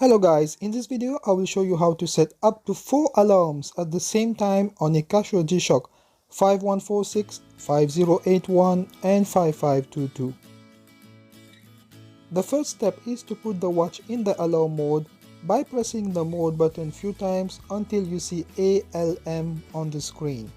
Hello guys, in this video I will show you how to set up to 4 alarms at the same time on a Casio Gshock 5146, 5081 and 5522. The first step is to put the watch in the alarm mode by pressing the mode button few times until you see ALM on the screen.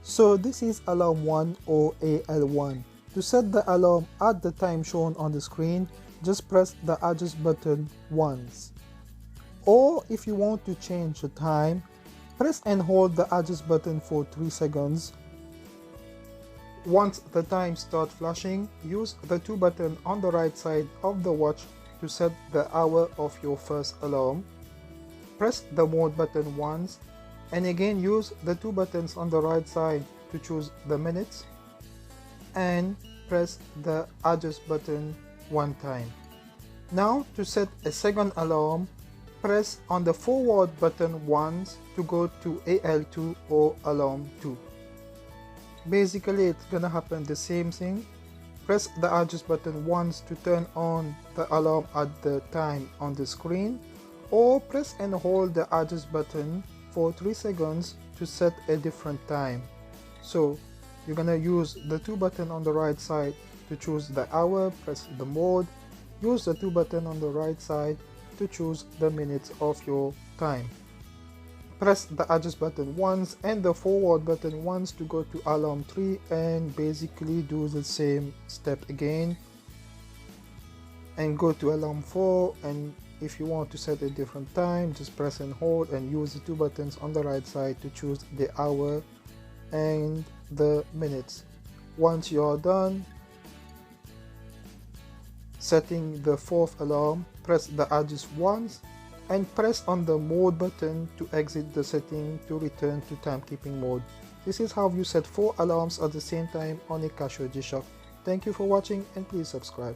So this is alarm 1 or AL1. To set the alarm at the time shown on the screen, just press the adjust button once. Or if you want to change the time, press and hold the adjust button for 3 seconds. Once the time starts flashing, use the 2 buttons on the right side of the watch to set the hour of your first alarm. Press the mode button once and again use the 2 buttons on the right side to choose the minutes and press the adjust button one time. Now to set a second alarm, press on the forward button once to go to AL2 or alarm 2. Basically it's gonna happen the same thing. Press the adjust button once to turn on the alarm at the time on the screen, or press and hold the adjust button for 3 seconds to set a different time. So you're gonna use the 2 buttons on the right side to choose the hour, press the mode, use the 2 buttons on the right side to choose the minutes of your time. Press the adjust button once and the forward button once to go to alarm 3 and basically do the same step again and go to alarm 4, and if you want to set a different time, just press and hold and use the 2 buttons on the right side to choose the hour and the minutes. Once you are done setting the 4th alarm, press the adjust once and press on the mode button to exit the setting to return to timekeeping mode. This is how you set 4 alarms at the same time on a Casio Gshock. Thank you for watching and please subscribe.